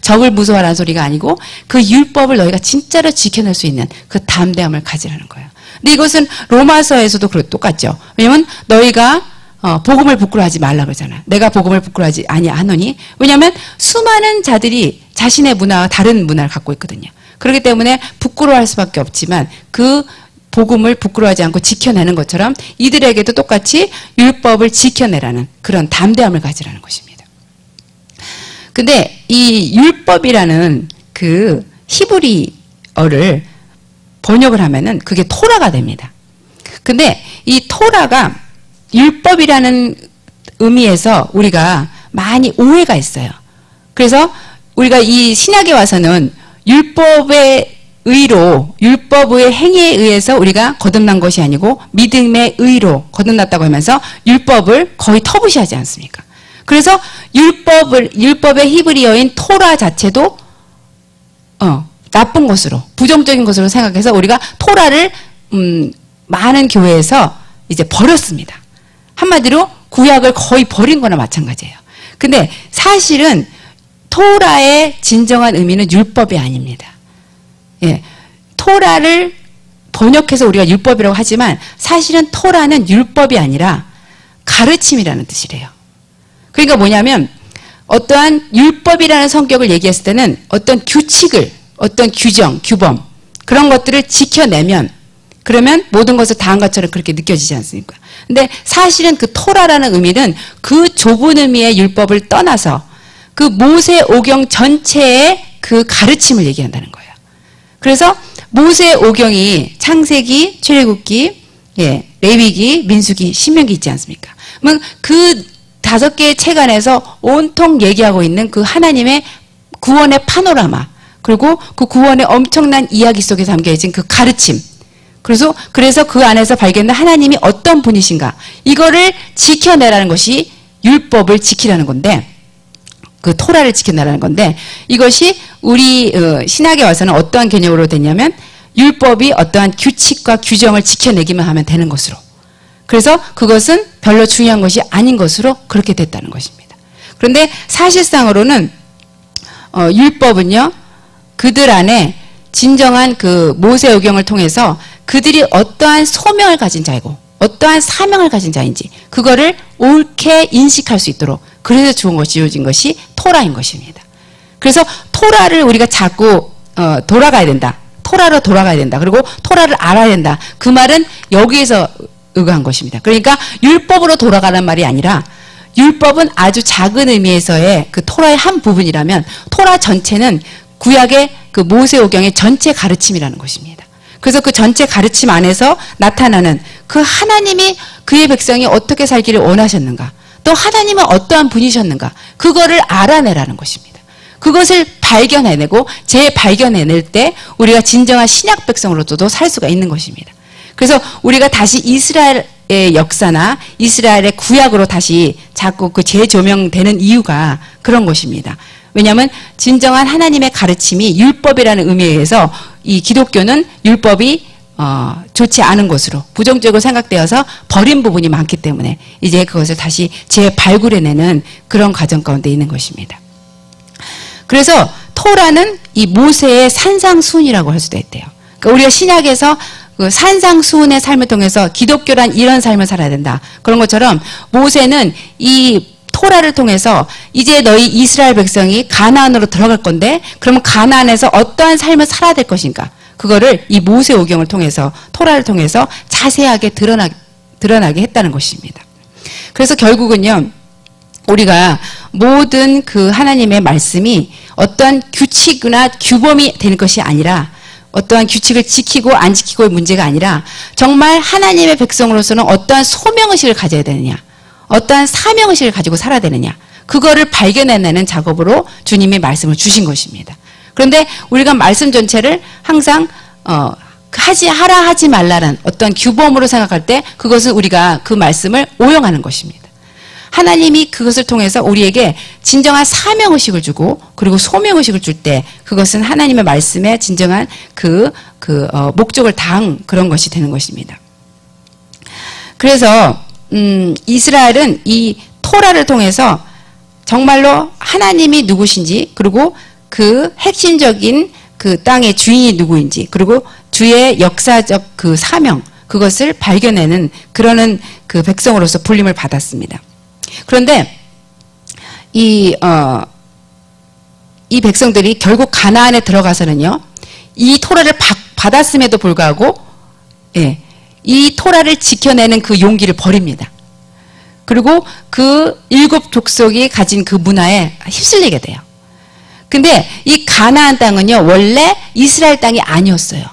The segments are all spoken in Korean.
적을 무서워하라는 소리가 아니고 그 율법을 너희가 진짜로 지켜낼 수 있는 그 담대함을 가지라는 거예요. 근데 이것은 로마서에서도 똑같죠. 왜냐면 너희가 복음을 부끄러워하지 말라 그러잖아. 내가 복음을 부끄러워하지 아니하노니. 왜냐하면 수많은 자들이 자신의 문화와 다른 문화를 갖고 있거든요. 그렇기 때문에 부끄러워할 수밖에 없지만 그 복음을 부끄러워하지 않고 지켜내는 것처럼 이들에게도 똑같이 율법을 지켜내라는 그런 담대함을 가지라는 것입니다. 근데 이 율법이라는 그 히브리어를 번역을 하면은 그게 토라가 됩니다. 근데 이 토라가 율법이라는 의미에서 우리가 많이 오해가 있어요. 그래서 우리가 이 신약에 와서는 율법의 의로, 율법의 행위에 의해서 우리가 거듭난 것이 아니고 믿음의 의로 거듭났다고 하면서 율법을 거의 터부시하지 않습니까? 그래서 율법의 히브리어인 토라 자체도 나쁜 것으로, 부정적인 것으로 생각해서 우리가 토라를 많은 교회에서 이제 버렸습니다. 한마디로 구약을 거의 버린 거나 마찬가지예요. 근데 사실은 토라의 진정한 의미는 율법이 아닙니다. 예, 토라를 번역해서 우리가 율법이라고 하지만 사실은 토라는 율법이 아니라 가르침이라는 뜻이래요. 그러니까 뭐냐면 어떠한 율법이라는 성격을 얘기했을 때는 어떤 규칙을, 어떤 규정, 규범 그런 것들을 지켜내면 그러면 모든 것을 다 한 것처럼 그렇게 느껴지지 않습니까? 근데 사실은 그 토라라는 의미는 그 좁은 의미의 율법을 떠나서 그 모세 오경 전체의 그 가르침을 얘기한다는 거예요. 그래서 모세 오경이 창세기, 출애굽기, 레위기, 민수기, 신명기 있지 않습니까? 그러면 그 5개의 책 안에서 온통 얘기하고 있는 그 하나님의 구원의 파노라마 그리고 그 구원의 엄청난 이야기 속에 담겨진 그 가르침 그래서 그 안에서 발견된 하나님이 어떤 분이신가 이거를 지켜내라는 것이 율법을 지키라는 건데 그 토라를 지켜내라는 건데 이것이 우리 신학에 와서는 어떠한 개념으로 됐냐면 율법이 어떠한 규칙과 규정을 지켜내기만 하면 되는 것으로 그래서 그것은 별로 중요한 것이 아닌 것으로 그렇게 됐다는 것입니다. 그런데 사실상으로는 율법은요 그들 안에 진정한 그 모세오경을 통해서 그들이 어떠한 소명을 가진 자이고 어떠한 사명을 가진 자인지 그거를 옳게 인식할 수 있도록 그래서 주어진 것이 토라인 것입니다. 그래서 토라를 우리가 자꾸 돌아가야 된다. 토라로 돌아가야 된다. 그리고 토라를 알아야 된다. 그 말은 여기에서 의거한 것입니다. 그러니까 율법으로 돌아가는 말이 아니라 율법은 아주 작은 의미에서의 그 토라의 한 부분이라면 토라 전체는 구약의 그 모세오경의 전체 가르침이라는 것입니다. 그래서 그 전체 가르침 안에서 나타나는 그 하나님이 그의 백성이 어떻게 살기를 원하셨는가 또 하나님은 어떠한 분이셨는가 그거를 알아내라는 것입니다. 그것을 발견해내고 재발견해낼 때 우리가 진정한 신약 백성으로도 살 수가 있는 것입니다. 그래서 우리가 다시 이스라엘의 역사나 이스라엘의 구약으로 다시 자꾸 그 재조명되는 이유가 그런 것입니다. 왜냐하면 진정한 하나님의 가르침이 율법이라는 의미에 의해서 이 기독교는 율법이 좋지 않은 것으로 부정적으로 생각되어서 버린 부분이 많기 때문에 이제 그것을 다시 재발굴해내는 그런 과정 가운데 있는 것입니다. 그래서 토라는 이 모세의 산상수훈이라고 할 수도 있대요. 그러니까 우리가 신약에서 그 산상수훈의 삶을 통해서 기독교란 이런 삶을 살아야 된다. 그런 것처럼 모세는 이 토라를 통해서 이제 너희 이스라엘 백성이 가나안으로 들어갈 건데 그러면 가나안에서 어떠한 삶을 살아야 될 것인가 그거를 이 모세오경을 통해서 토라를 통해서 자세하게 드러나게 했다는 것입니다. 그래서 결국은요 우리가 모든 그 하나님의 말씀이 어떠한 규칙이나 규범이 되는 것이 아니라 어떠한 규칙을 지키고 안 지키고의 문제가 아니라 정말 하나님의 백성으로서는 어떠한 소명의식을 가져야 되느냐 어떠한 사명의식을 가지고 살아야 되느냐 그거를 발견해내는 작업으로 주님이 말씀을 주신 것입니다. 그런데 우리가 말씀 전체를 항상 하지 말라는 어떤 규범으로 생각할 때 그것은 우리가 그 말씀을 오용하는 것입니다. 하나님이 그것을 통해서 우리에게 진정한 사명의식을 주고 그리고 소명의식을 줄 때 그것은 하나님의 말씀에 진정한 목적을 다한 그런 것이 되는 것입니다. 그래서 이스라엘은 이 토라를 통해서 정말로 하나님이 누구신지 그리고 그 핵심적인 그 땅의 주인이 누구인지, 그리고 주의 역사적 그 사명, 그것을 발견하는 그러는 그 백성으로서 불림을 받았습니다. 그런데 이 백성들이 결국 가나안에 들어가서는요, 이 토라를 받았음에도 불구하고, 예, 이 토라를 지켜내는 그 용기를 버립니다. 그리고 그 7 족속이 가진 그 문화에 휩쓸리게 돼요. 근데 이 가나안 땅은요, 원래 이스라엘 땅이 아니었어요.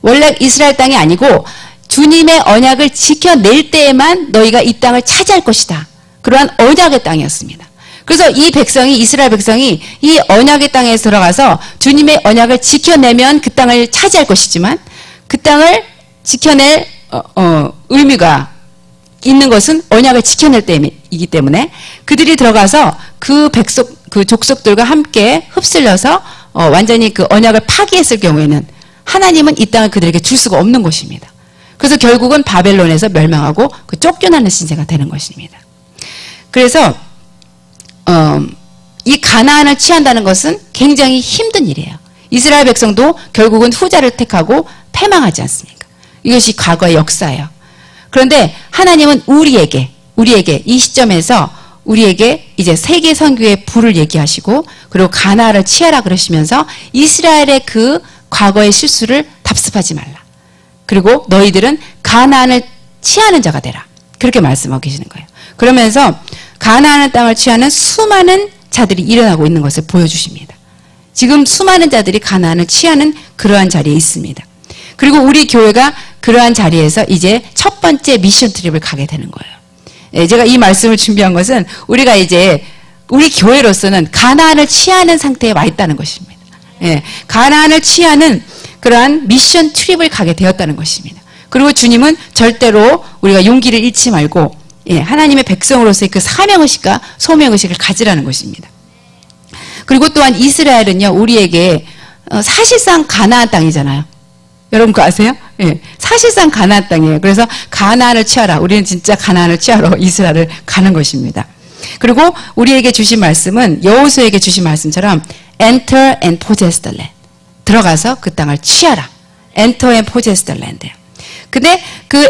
원래 이스라엘 땅이 아니고 주님의 언약을 지켜낼 때에만 너희가 이 땅을 차지할 것이다. 그러한 언약의 땅이었습니다. 그래서 이 백성이, 이스라엘 백성이 이 언약의 땅에 들어가서 주님의 언약을 지켜내면 그 땅을 차지할 것이지만, 그 땅을 지켜낼 의미가 있는 것은 언약을 지켜낼 때이기 때문에 그들이 들어가서 그 족속들과 함께 흡쓸려서 완전히 그 언약을 파기했을 경우에는 하나님은 이 땅을 그들에게 줄 수가 없는 것입니다. 그래서 결국은 바벨론에서 멸망하고 그 쫓겨나는 신세가 되는 것입니다. 그래서 이 가나안을 취한다는 것은 굉장히 힘든 일이에요. 이스라엘 백성도 결국은 후자를 택하고 패망하지 않습니까? 이것이 과거의 역사예요. 그런데 하나님은 우리에게 이 시점에서 우리에게 이제 세계 선교의 불을 얘기하시고, 그리고 가나안을 취하라 그러시면서 이스라엘의 그 과거의 실수를 답습하지 말라. 그리고 너희들은 가나안을 취하는 자가 되라. 그렇게 말씀하고 계시는 거예요. 그러면서 가나안 땅을 취하는 수많은 자들이 일어나고 있는 것을 보여주십니다. 지금 수많은 자들이 가나안을 취하는 그러한 자리에 있습니다. 그리고 우리 교회가 그러한 자리에서 이제 첫 번째 미션 트립을 가게 되는 거예요. 예, 제가 이 말씀을 준비한 것은 우리가 이제 우리 교회로서는 가나안을 취하는 상태에 와 있다는 것입니다. 예, 가나안을 취하는 그러한 미션 트립을 가게 되었다는 것입니다. 그리고 주님은 절대로 우리가 용기를 잃지 말고, 예, 하나님의 백성으로서의 그 사명의식과 소명의식을 가지라는 것입니다. 그리고 또한 이스라엘은요, 우리에게 사실상 가나안 땅이잖아요. 여러분 그거 아세요? 예, 사실상 가나안 땅이에요. 그래서 가나안을 취하라. 우리는 진짜 가나안을 취하러 이스라엘을 가는 것입니다. 그리고 우리에게 주신 말씀은 여호수아에게 주신 말씀처럼 enter and possess the land. 들어가서 그 땅을 취하라. enter and possess the land. 근데 그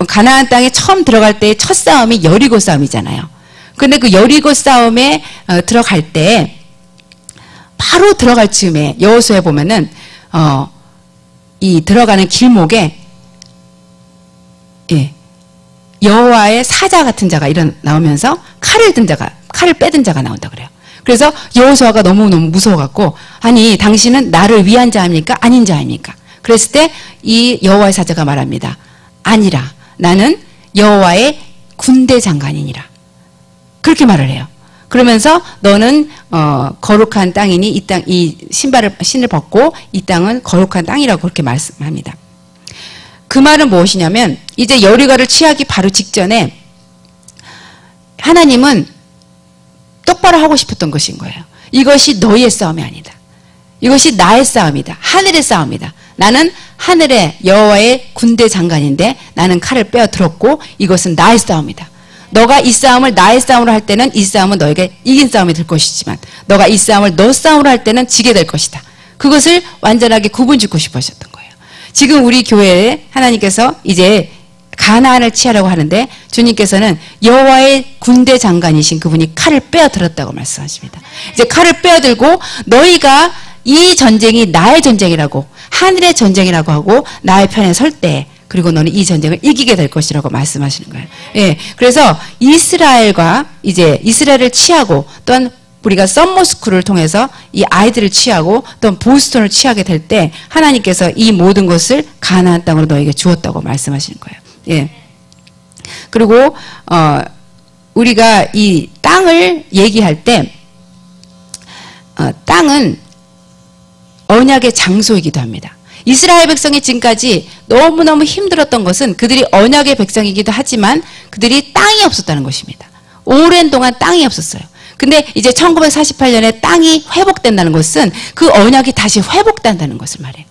가나안 땅에 처음 들어갈 때의 첫 싸움이 여리고 싸움이잖아요. 근데 그 여리고 싸움에 들어갈 때 바로 들어갈 즈음에 여호수아에 보면은 이 들어가는 길목에, 예, 여호와의 사자 같은 자가 나오면서 칼을 빼든 자가 나온다 그래요. 그래서 여호수아가 너무너무 무서워갖고, 아니 당신은 나를 위한 자입니까? 아닌 자입니까? 그랬을 때 이 여호와의 사자가 말합니다. 아니라 나는 여호와의 군대 장관이니라. 그렇게 말을 해요. 그러면서 너는 거룩한 땅이니 이 신을 벗고 이 땅은 거룩한 땅이라고 그렇게 말씀합니다. 그 말은 무엇이냐면, 이제 여리고를 취하기 바로 직전에 하나님은 똑바로 하고 싶었던 것인 거예요. 이것이 너희의 싸움이 아니다. 이것이 나의 싸움이다. 하늘의 싸움이다. 나는 하늘의 여호와의 군대 장관인데 나는 칼을 빼어 들었고 이것은 나의 싸움이다. 너가 이 싸움을 나의 싸움으로 할 때는 이 싸움은 너에게 이긴 싸움이 될 것이지만 너가 이 싸움을 너 싸움으로 할 때는 지게 될 것이다. 그것을 완전하게 구분짓고 싶으셨던 거예요. 지금 우리 교회에 하나님께서 이제 가나안을 취하라고 하는데 주님께서는 여호와의 군대 장관이신 그분이 칼을 빼어들었다고 말씀하십니다. 이제 칼을 빼어들고 너희가 이 전쟁이 나의 전쟁이라고, 하늘의 전쟁이라고 하고 나의 편에 설 때, 그리고 너는 이 전쟁을 이기게 될 것이라고 말씀하시는 거예요. 예, 그래서 이스라엘과 이제 이스라엘을 취하고, 또한 우리가 썸머스쿨을 통해서 이 아이들을 취하고 또 보스턴을 취하게 될 때 하나님께서 이 모든 것을 가나안 땅으로 너에게 주었다고 말씀하시는 거예요. 예. 그리고 우리가 이 땅을 얘기할 때 땅은 언약의 장소이기도 합니다. 이스라엘 백성이 지금까지 너무너무 힘들었던 것은 그들이 언약의 백성이기도 하지만 그들이 땅이 없었다는 것입니다. 오랜 동안 땅이 없었어요. 근데 이제 1948년에 땅이 회복된다는 것은 그 언약이 다시 회복된다는 것을 말해요.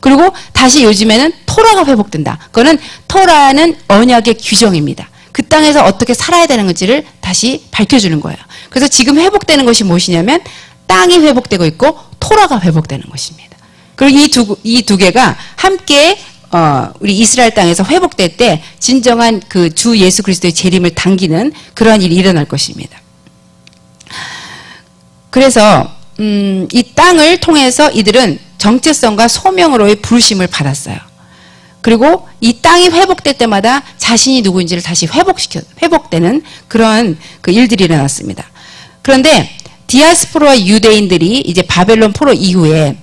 그리고 다시 요즘에는 토라가 회복된다. 그거는 토라는 언약의 규정입니다. 그 땅에서 어떻게 살아야 되는 건지를 다시 밝혀주는 거예요. 그래서 지금 회복되는 것이 무엇이냐면 땅이 회복되고 있고 토라가 회복되는 것입니다. 그리고 이 두 개가 함께 우리 이스라엘 땅에서 회복될 때 진정한 그 주 예수 그리스도의 재림을 당기는 그러한 일이 일어날 것입니다. 그래서 이 땅을 통해서 이들은 정체성과 소명으로의 부르심을 받았어요. 그리고 이 땅이 회복될 때마다 자신이 누구인지를 다시 회복되는 그런 그 일들이 일어났습니다. 그런데 디아스포라 유대인들이 이제 바벨론 포로 이후에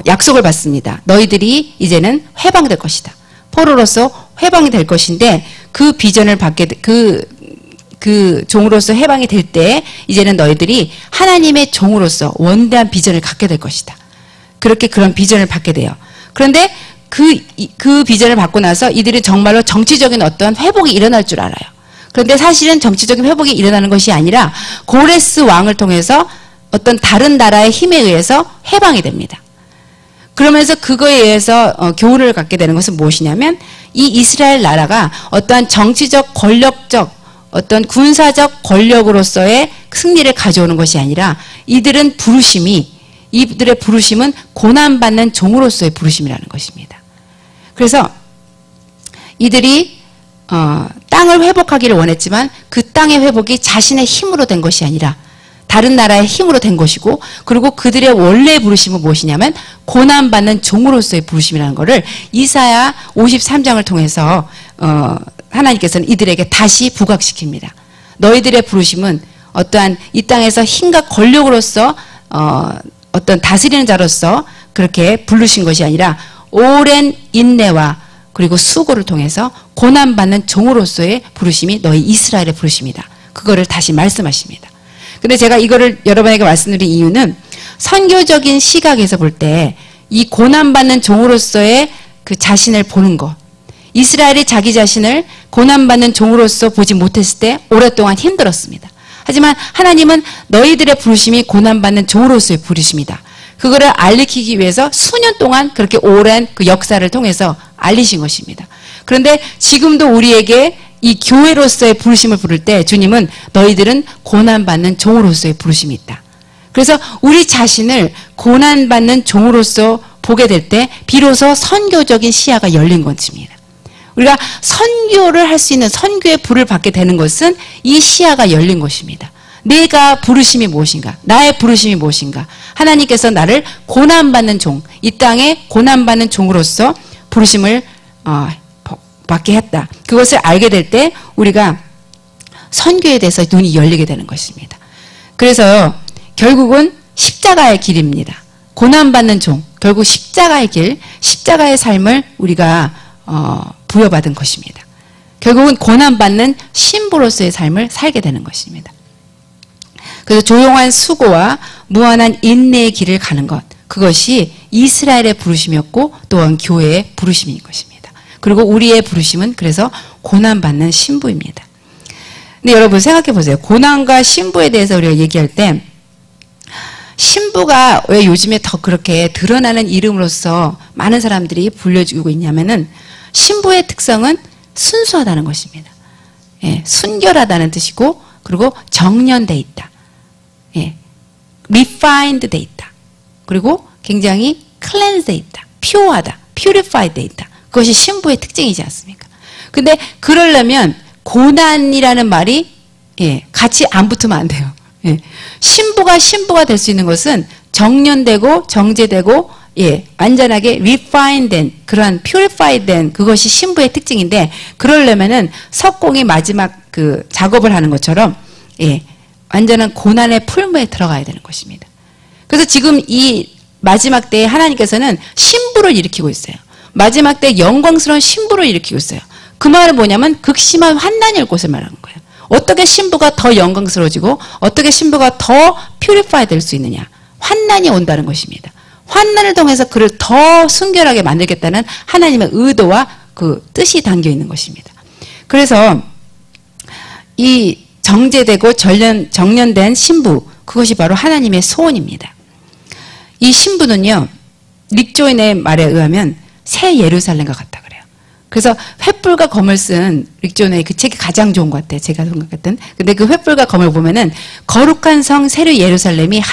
약속을 받습니다. 너희들이 이제는 해방될 것이다. 포로로서 해방이 될 것인데 그 비전을 받게 그 종으로서 해방이 될 때 이제는 너희들이 하나님의 종으로서 원대한 비전을 갖게 될 것이다. 그렇게 그런 비전을 받게 돼요. 그런데 그 비전을 받고 나서 이들이 정말로 정치적인 어떤 회복이 일어날 줄 알아요. 그런데 사실은 정치적인 회복이 일어나는 것이 아니라 고레스 왕을 통해서 어떤 다른 나라의 힘에 의해서 해방이 됩니다. 그러면서 그거에 의해서 교훈을 갖게 되는 것은 무엇이냐면 이 이스라엘 나라가 어떠한 정치적 권력적 어떤 군사적 권력으로서의 승리를 가져오는 것이 아니라 이들의 부르심은 고난받는 종으로서의 부르심이라는 것입니다. 그래서 이들이 땅을 회복하기를 원했지만 그 땅의 회복이 자신의 힘으로 된 것이 아니라 다른 나라의 힘으로 된 것이고, 그리고 그들의 원래 부르심은 무엇이냐면 고난받는 종으로서의 부르심이라는 것을 이사야 53장을 통해서 하나님께서는 이들에게 다시 부각시킵니다. 너희들의 부르심은 어떠한 이 땅에서 힘과 권력으로서 어떤 다스리는 자로서 그렇게 부르신 것이 아니라 오랜 인내와 그리고 수고를 통해서 고난받는 종으로서의 부르심이 너희 이스라엘의 부르심이다. 그거를 다시 말씀하십니다. 근데 제가 이거를 여러분에게 말씀드린 이유는 선교적인 시각에서 볼 때 이 고난받는 종으로서의 그 자신을 보는 것, 이스라엘이 자기 자신을 고난받는 종으로서 보지 못했을 때 오랫동안 힘들었습니다. 하지만 하나님은 너희들의 부르심이 고난받는 종으로서의 부르심이다. 그거를 알리키기 위해서 수년 동안 그렇게 오랜 그 역사를 통해서 알리신 것입니다. 그런데 지금도 우리에게 이 교회로서의 부르심을 부를 때 주님은 너희들은 고난받는 종으로서의 부르심이 있다. 그래서 우리 자신을 고난받는 종으로서 보게 될 때 비로소 선교적인 시야가 열린 것입니다. 우리가 선교를 할 수 있는 선교의 불을 받게 되는 것은 이 시야가 열린 것입니다. 내가 부르심이 무엇인가? 나의 부르심이 무엇인가? 하나님께서 나를 고난받는 종, 이 땅에 고난받는 종으로서 부르심을 받게 했다. 그것을 알게 될 때 우리가 선교에 대해서 눈이 열리게 되는 것입니다. 그래서 결국은 십자가의 길입니다. 고난받는 종, 결국 십자가의 길, 십자가의 삶을 우리가 부여받은 것입니다. 결국은 고난받는 신부로서의 삶을 살게 되는 것입니다. 그래서 조용한 수고와 무한한 인내의 길을 가는 것, 그것이 이스라엘의 부르심이었고 또한 교회의 부르심인 것입니다. 그리고 우리의 부르심은 그래서 고난받는 신부입니다. 근데 여러분 생각해 보세요. 고난과 신부에 대해서 우리가 얘기할 때 신부가 왜 요즘에 더 그렇게 드러나는 이름으로서 많은 사람들이 불려주고 있냐면은 신부의 특성은 순수하다는 것입니다. 예, 순결하다는 뜻이고, 그리고 정련돼 있다. 예, refined 돼 있다. 그리고 굉장히 cleansed 돼 있다. 퓨어하다. purified 돼 있다. 그것이 신부의 특징이지 않습니까? 근데 그러려면 고난이라는 말이 같이 안 붙으면 안 돼요. 신부가 될 수 있는 것은 정련되고 정제되고 완전하게 refined 된 그런 purified 된 그것이 신부의 특징인데, 그러려면은 석공이 마지막 그 작업을 하는 것처럼 완전한 고난의 풀무에 들어가야 되는 것입니다. 그래서 지금 이 마지막 때에 하나님께서는 신부를 일으키고 있어요. 마지막 때 영광스러운 신부를 일으키고 있어요. 그 말은 뭐냐면 극심한 환난이 올 것을 말하는 거예요. 어떻게 신부가 더 영광스러워지고 어떻게 신부가 더 퓨리파이 될 수 있느냐. 환난이 온다는 것입니다. 환난을 통해서 그를 더 순결하게 만들겠다는 하나님의 의도와 그 뜻이 담겨 있는 것입니다. 그래서 이 정제되고 정련된 신부, 그것이 바로 하나님의 소원입니다. 이 신부는요, 릭 조인의 말에 의하면 새 예루살렘과 같다 그래요. 그래서 횃불과 검을 쓴 릭조너의 그 책이 가장 좋은 것 같아요. 제가 생각했던. 근데 그 횃불과 검을 보면은 거룩한 성 세르 예루살렘이 하늘